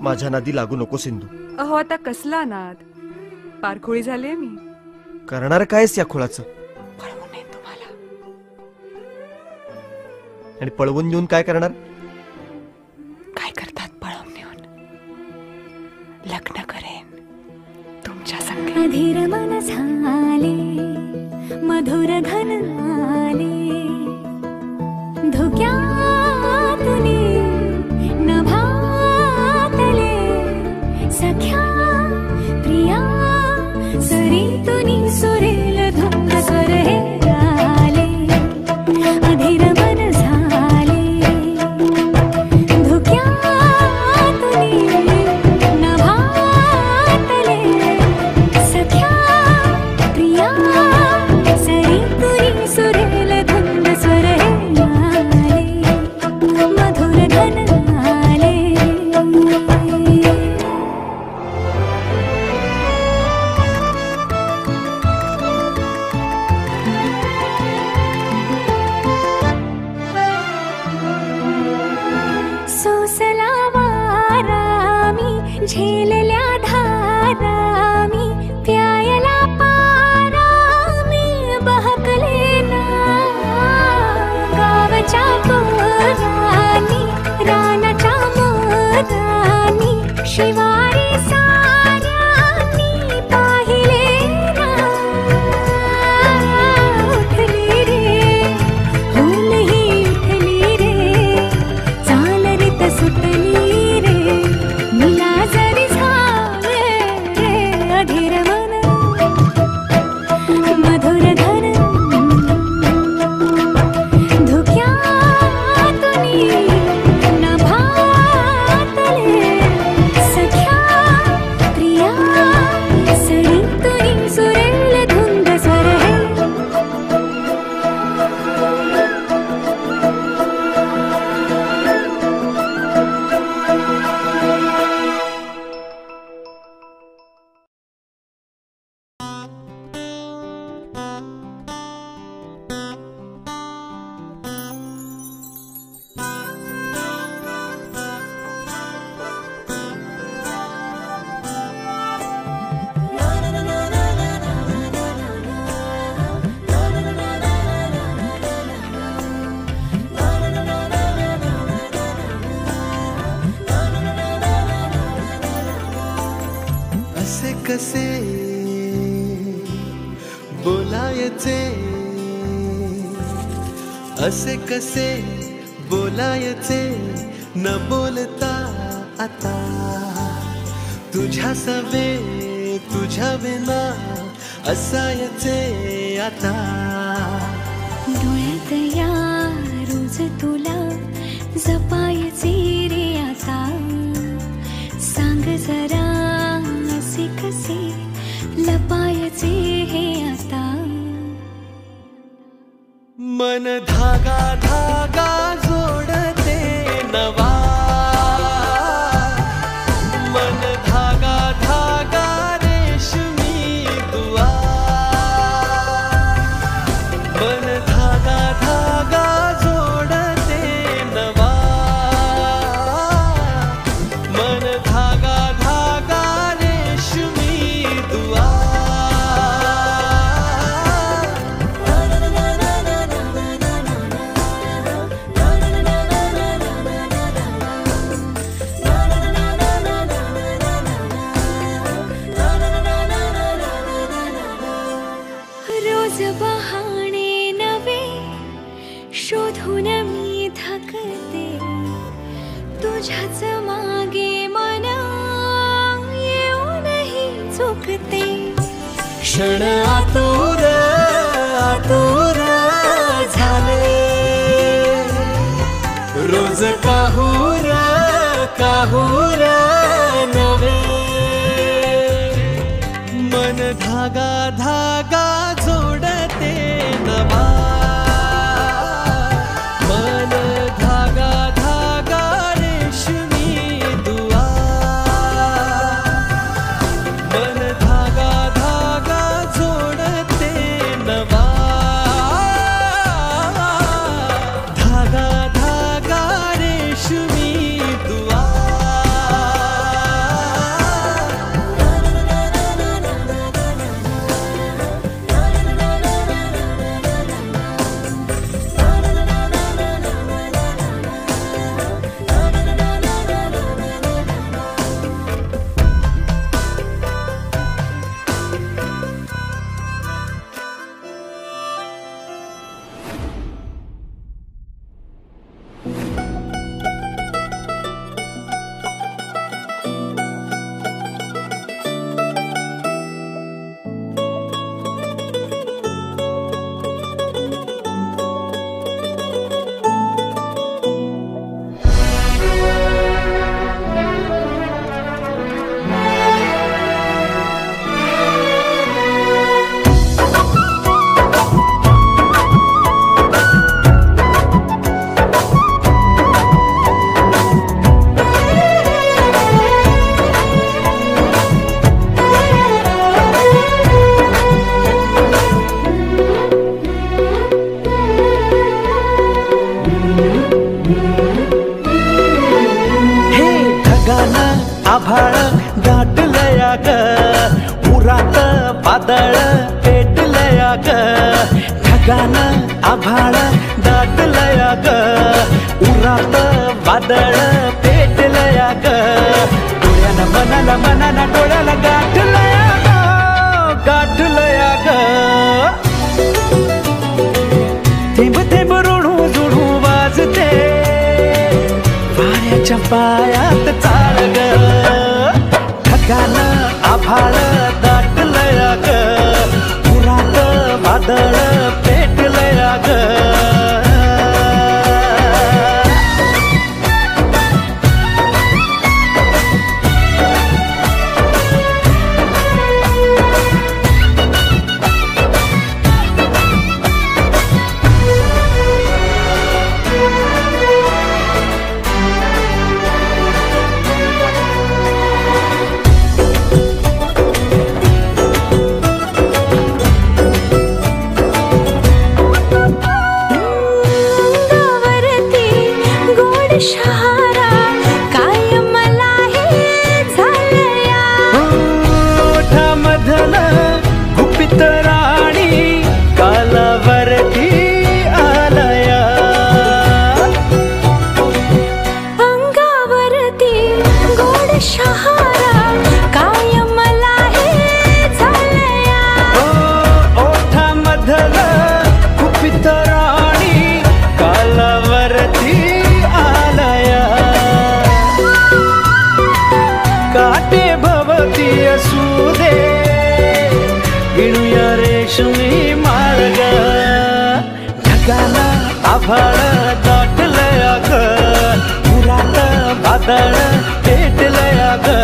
माझ्या नादी लागू नको सिंधू. अहो आता कसला नाद, पारखोळी झाले मी. करणार कायस या खुळाचं? पळवून नेईन तुम्हाला. आणि पळवून नेऊन काय करणार? काय करतात पळवून नेऊन? लग्न करेन तुमच्या संग. अधीर मन झाले मधुर घन आले धुक्यातुनी नभातले सख्या प्रिया सरीतुनी सुरेल धुंद स्वर हे आले. अधीर मन झाले धुक्यातुनी नभातले सख्या प्रिया सरीतुनी सुरेल धुंद स्वर हे आले. मधुर घन आले. सोसला वारामी झेलल्या धारामी प्यायला पारामी बहकले ना गावच्या कोरानी रानाच्या मोरानी शिवारी साऱ्यानी पाहिले ना उठली रे होल ही उठली रे चाल रे त सुटली रे मिला जरी झाले रे. अधीर मन मधुर घन धुक्यातुनी नभातले सख्या प्रिया सरीतुनी सुरेल धुंद स्वर हे. असे कसे बोलायचे असे कसे बोलायचे न बोलता आता तुझ्या सवे तुझ्या विना असायचे आता. डोळ्यात या रोज तुला जपायचे रे आता. सांग जरा असे कसे लपायचे हे आता. मन धागा धागा जोडते नवा मन धागा धागा रेशमी दुआ मन धागा धागा जोडते नवा मन धागा धागा रेशमी दुआ. रोज बहाणे नवे शोधून मी थकते तुझ्याच मागे मन येऊनही चुकते. क्षण आतुर आतुर झाले रोज काहूर काहूर नवे मन धागा धागा जोडते नवा मन धागा धागा रेशमी दुआ मन धागा धागा जोडते नवा धागा धागा रेशमी दुआ. आभाळ दाटलया ग उरात वादळ पेटलया ग ढगानं आभाळ दाटलया ग उरात वादळ पेटलया ग डोळ्यानं मनाला डोळ्याला गाठलया ग थेंब थेंब ऋणू जुणू वाजते वाऱ्याच्या पायात चाळ ग ढगानं आभाळ दाटलया ग उरात वादळ पेटलया ग शहारा काय मला हे झालया ओठामधलं गुपित राणी कालावरती आलया अंगावरती गोड शहारा काय मला हे झालया ओठामधलं गुपित राणी कालावरती काटे भवती असू दे गिणूया रेशमी मार्ग ढगाला आभाळ दाटलया ग उरात वादळ पेटलया ग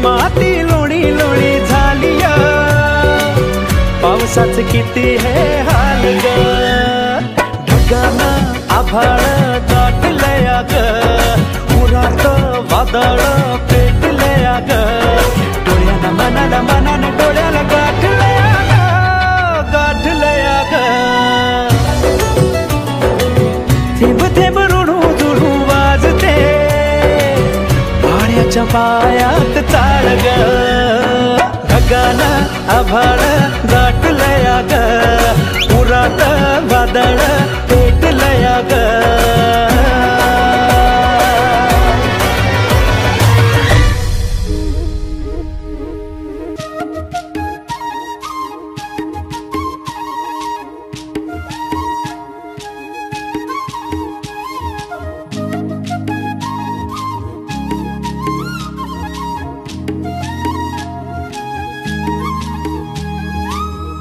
माती लोणी लोणी झाली पावसाच किती हे हाल ग ढगानं आभाळ दाटलया ग उरात वादळ पेटलया ग डोळ्यानं मनानं डोळ्याला गाठलया ग थेंब थेंब ऋणू जुणू वाजते वाऱ्याच्या पायात चाळ ग ढगानं आभाळ दाटलया ग उरात वादळ पेटलया ग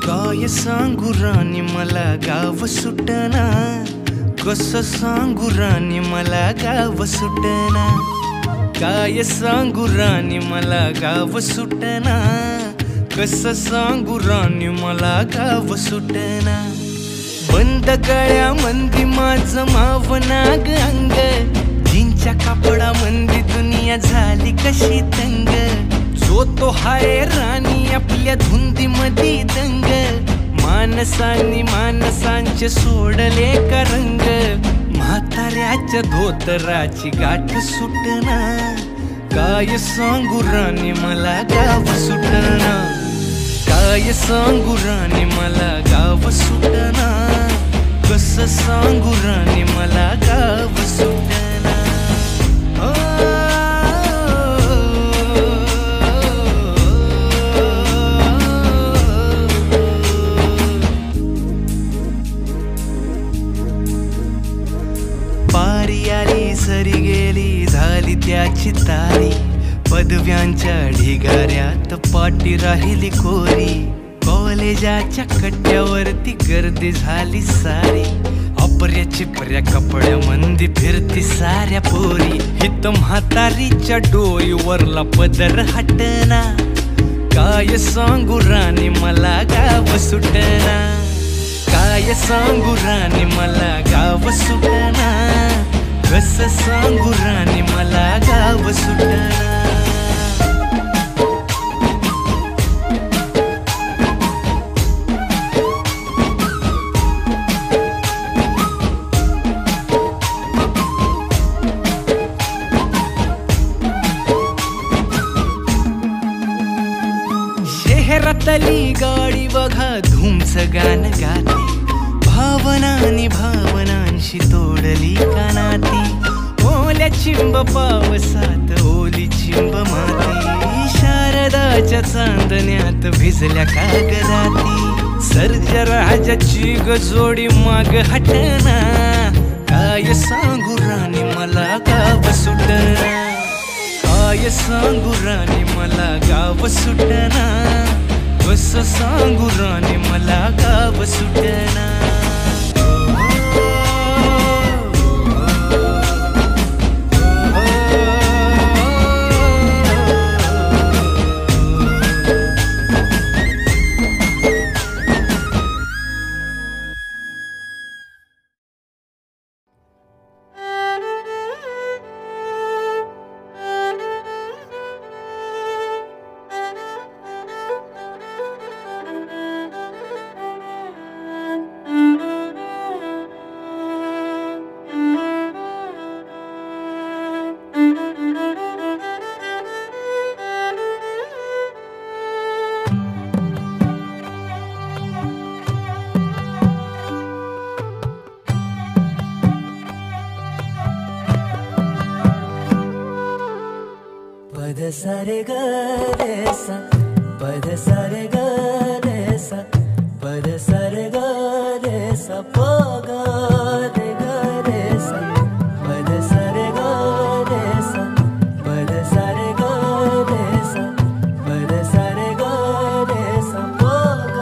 काय सांगू राणी मला गाव सुटना कसं सांगू राणी मला गाव सुटना काय सांगू राणी मला गाव सुटना कसं सांगू राणी मला गाव सुटना बंद गळ्यामंदी माझं मावनाग अंग जींच्या कापडामंदी दुनिया झाली कशी तंग जो तो हाय राणी आपल्या धुंदीमध्ये दंग मानसांनी मानसांचे सोडले का रंग म्हाताऱ्याच्या धोतराची गाठ सुटना काय सांगू राणी मला गाव सुटना, काय सांगू राणी मला गाव सुटना, कसं सांगू राणी मला गाव सुटना. पारी आली सरी गेली झाली त्याची तारी, पदव्यांच्या ढिगाऱ्यात पाटी राहिली कोरी, कॉलेजाच्या कट्ट्यावरती गर्दी झाली सारी, अपऱ्या चिपऱ्या कपड्यामंदी फिरती साऱ्या पोरी, हित म्हातारीच्या डोईवरला पदर हटना, काय सांगू राणी मला गाव सुटना, काय सांगू राणी मला गाव सुटना, कसं सांगू राणी मला गाव सुटना. शहरातली गाडी बघा धूमच गाणं गाते, भावनांनी भावनांशी तोडली कानाती, ओल्या चिंब पावसात ओली चिंब माती, शारदाच्या चांदण्यात भिजल्या कागदाती, सर्जराजाची गजोडी माग हटना, काय सांगू राणी मला गाव सुटना, काय सांगू राणी मला गाव सुटना, कसं सांगू राणी मला गाव सुटना. पद सारे ग रे सा, पद सारे ग रे सा, पद सारे ग रे सा, प ग रे सा, पद सारे ग रे सा, पद सारे ग रे सा, पद सारे ग रे सा, प ग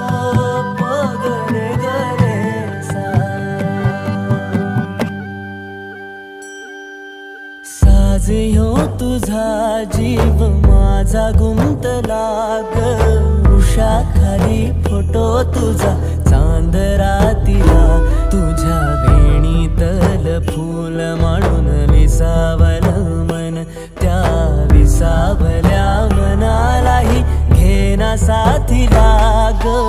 रे सा. साज ह्यो तुझा जीव माझा गुंतला ग, उषा खाली फोटो तुझा चांद रातीला, तुझ्या वेणीतल फूल म्हणून विसावल मन, त्या विसावल्या मनालाही घेना साथीला ग.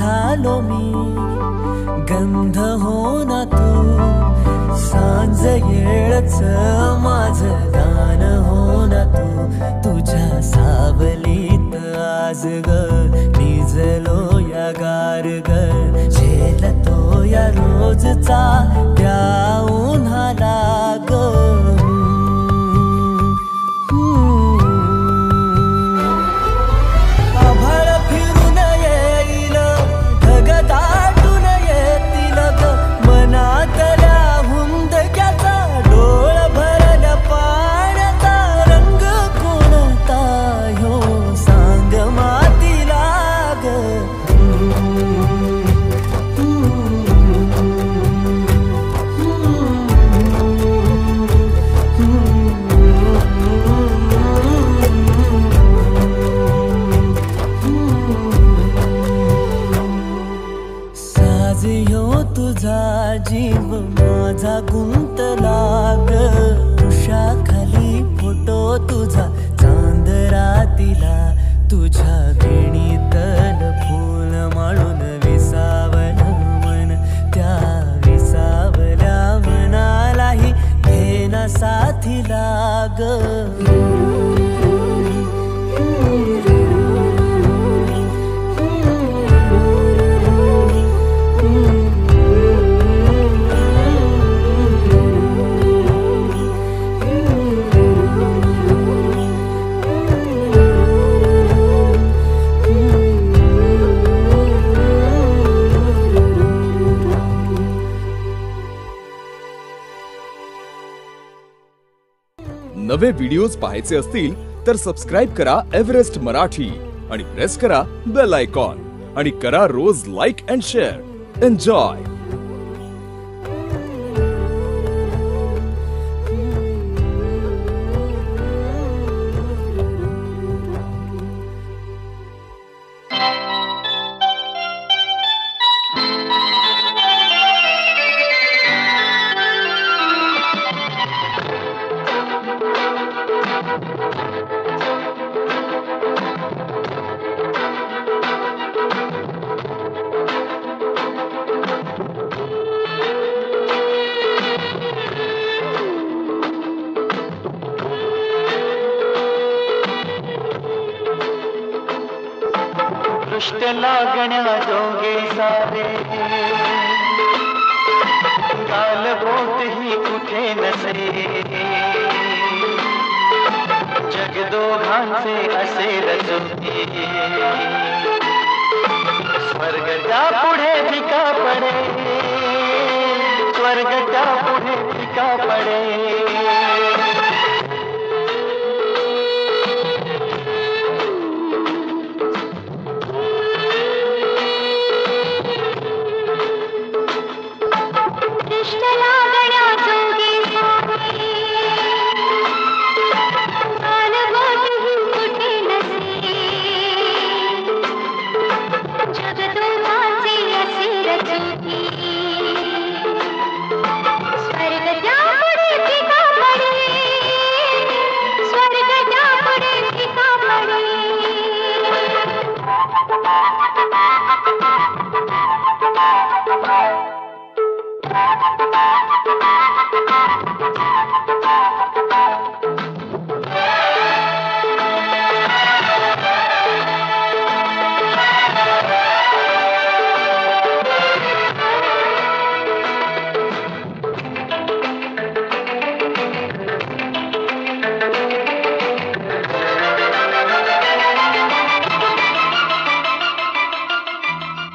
झालो मी गंध हो ना तू सांज येळच माझं गान हो ना तू तुझ्या सावलीत आज ग निजलो या गार ग झेलतो या रोजचा त्या उन्हाला ग आभाळ फिरून येईल ढग दाटून येतील ग मनातल्या हुंदक्याचा डोळ भरल्या पाण्याचा रंग कोणता ह्यो सांग मातीला ग साज ह्यो तुझा जीव माझा गुंतला ग उषाखाली फोटो तुझा चांद रातीला तुझ्या वेणीतल फूल माळून विसावलं मन त्या विसावल्या मनालाही घेना साथीला ग नवे व्हिडिओज पाहायचे असतील तर सबस्क्राईब करा एव्हरेस्ट मराठी आणि प्रेस करा बेल आयकॉन आणि करा रोज लाईक अँड शेअर. एन्जॉय. दृष्ट लागण्या जोगे सारे गाल बोट ही कुठे नसे जग दोघांचे असे रचते स्वर्ग त्या पुढे फिका पडे स्वर्ग त्या पुढे फिका पडे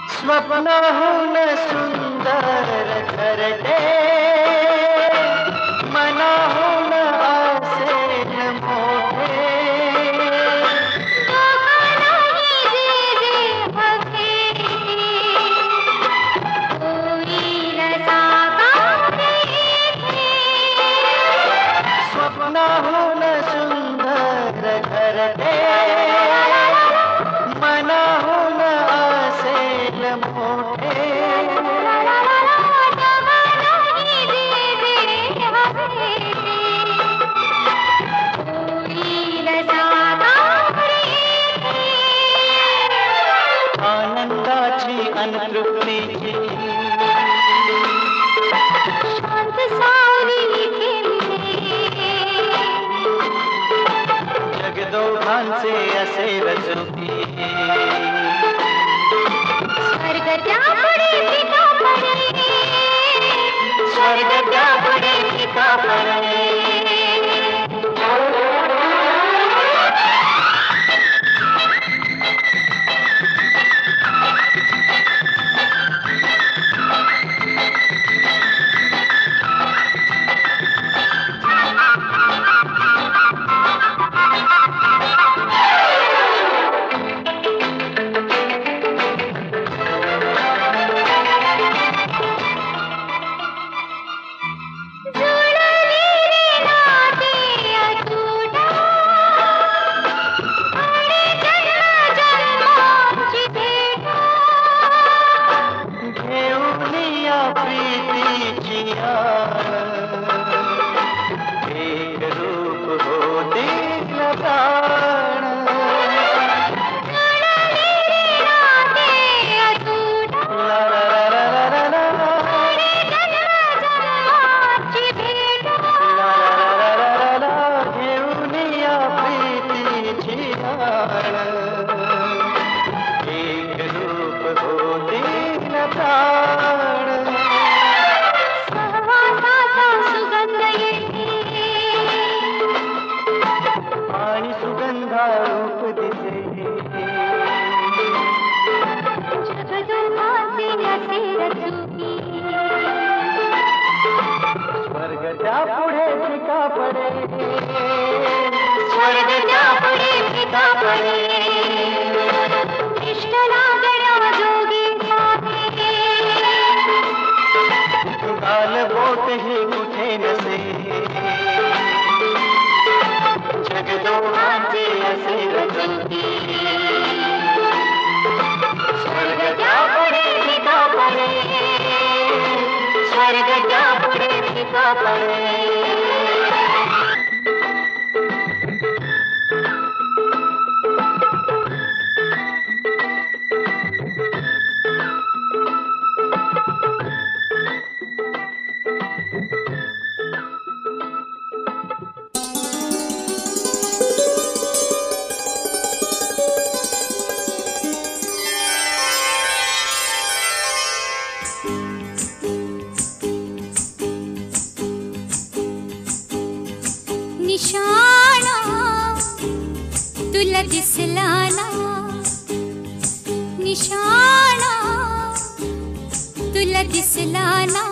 स्वप्नहून सुंदर घरटे मनाहून असेल मोठे स्वप्नहून सुंदर घरटे मनाहून असेल मोठे आनंदाची दोहांचे असे रचुकी स्वर्ग त्यापुढे फिका पडे स्वर्ग त्यापुढे फिका पडे निशाणा तुला दिसला ना निशाणा तुला दिसला ना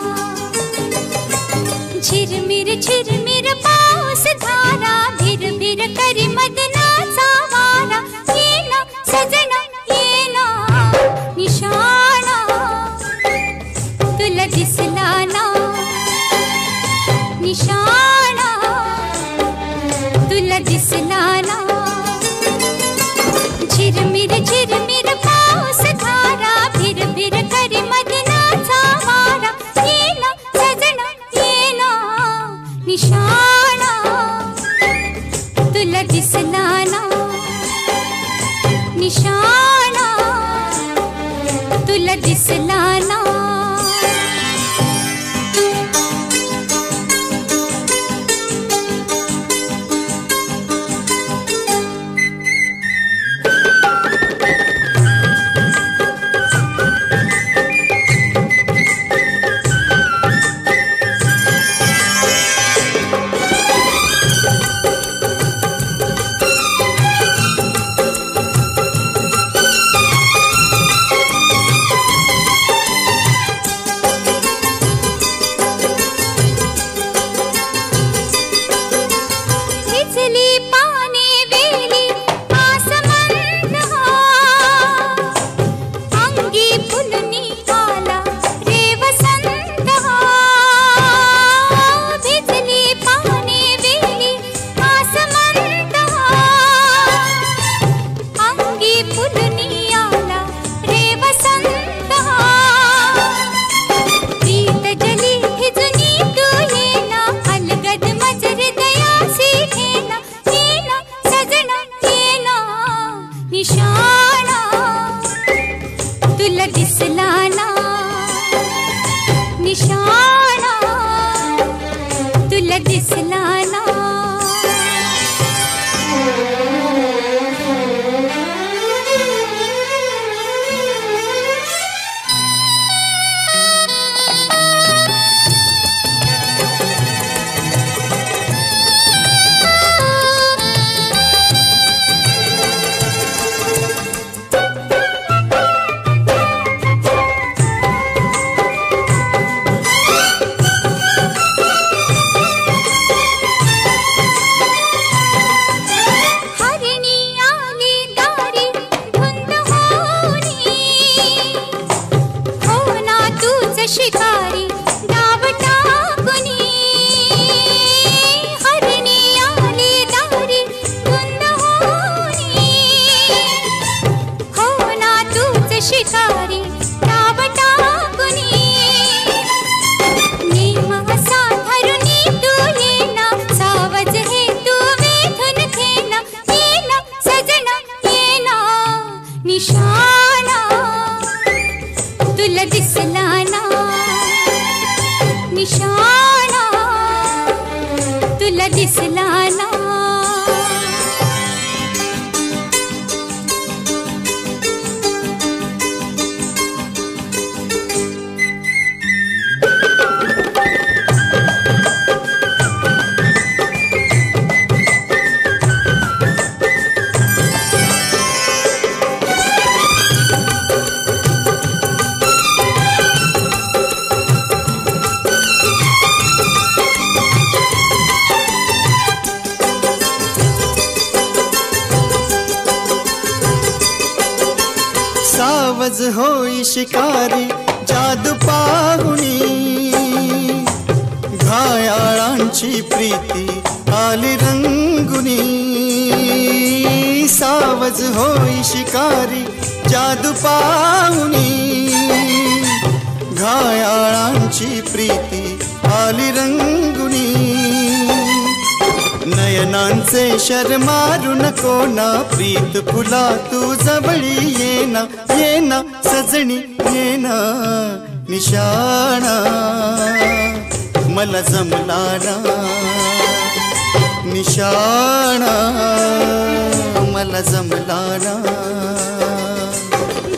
झिरमिर पाऊस धारा भिर करी मदनाचा वारा ये ना सजना ये ना निशाणा तुला दिसला ना निशाणा तुला दिसला ना झिरमिर पाऊस धारा भिर करी मदनाचा वारा ये ना सजना ये ना निशाणा तुला दिसला ना निशाणा तुला दिसला ना दिसला ना तुला दिसला ना सावज होई शिकारी जादू पाहुणी घायाळांची प्रीती आली रंगुनी सावज होई शिकारी जादू पाहुणी घायाळांची प्रीती आली रंगुनी नयनांचे शरमारू नको ना प्रीत फुला तू जवळी येना येना सजणी येना निशाणा मला जमला ना निशाणा मला जमला ना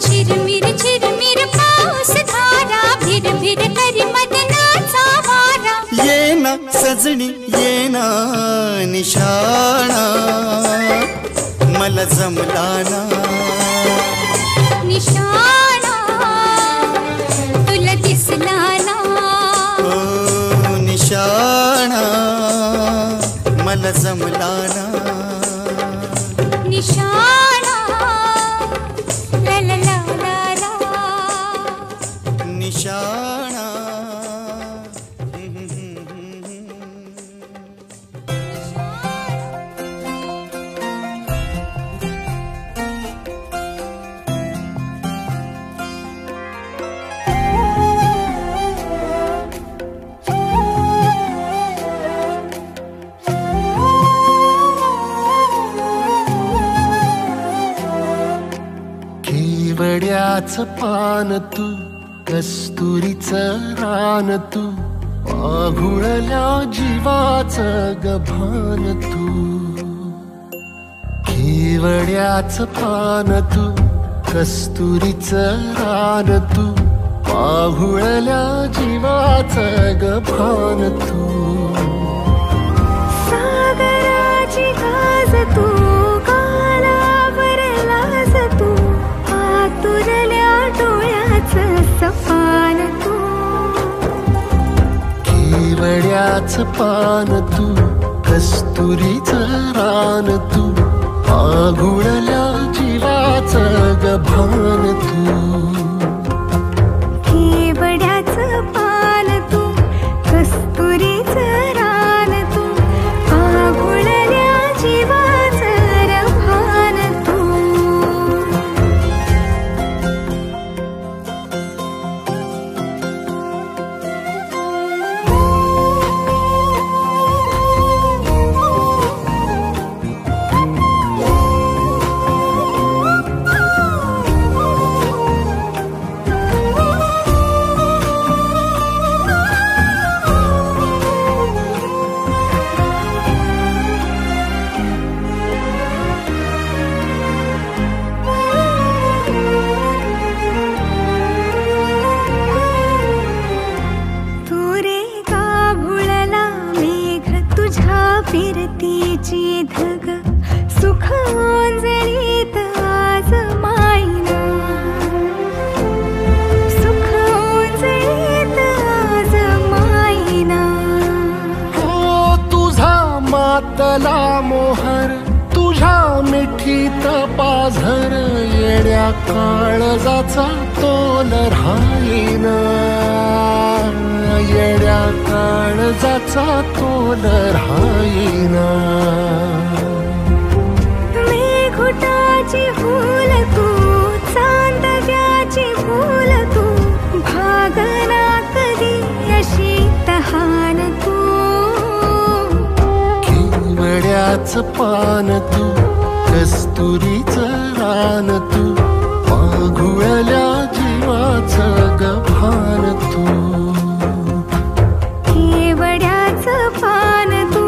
झिरमिर पाऊस धारा भिर भिर करी मदनाचा वारा येना सजणी येना निशाणा मला जमला ना निशाणा तुला दिसला ना ओ निशाणा मला जमला ना निशाणा ला ला ला ला ला निशाणा केवड्याच पान तू कस्तुरीचं रान तू आघुळल्या जीवाचं गभान तू केवड्याच पान तू कस्तुरीचं रान तू आघुळल्या जीवाचं गभान तू सागराची गाज तू गालावर लाज तू आतुरल्या डोळ्याचं सपान तू केवड्याच पान तू कस्तुरीचं रान तू आघुळल्या जीवाचं गभान तू केवड्याचं पान तू कस्तुरीचं रान तू आघुळल्या जीवाचं रभान तू फिरतीची धग सुख ओंजळीत आज मायना सुख ओंजळीत आज मायना हो तुझा मातला मोहर तुझ्या मिठीत पाझर येड्या काळजाचा तोल राहीना येड्या काळजाचा तोल राहीना मेघुटाची फूल तू चांदव्याची फूल तू भागना कधी अशी तहान तू केवड्याच पान तू कस्तुरीचं रान तू आघुळल्या जीवाचं गभान तू केवड्याचं पान तू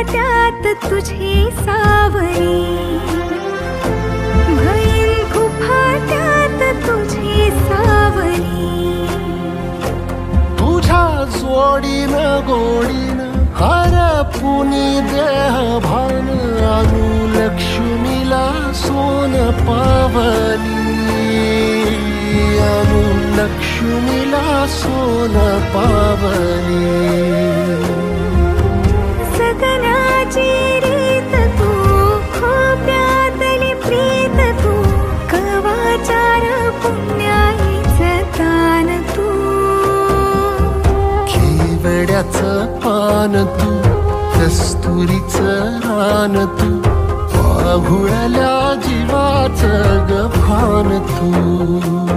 फाट्यात तुझी सावरी, भैन फाट्यात तुझी सावरी. तुझ्या जोडीनं गोडीनं हरपुनी देह भान आणू लक्ष्मीला सोन पावली, आणू लक्ष्मीला सोन पावली. सगनाची रीत तू, खोप्यातली प्रीत तू, कवाचार पुण्याईचं दान तू. केवड्याचं पान तू, कस्तुरीचं रान तू, वाघुळल्या जीवाचं गभान तू.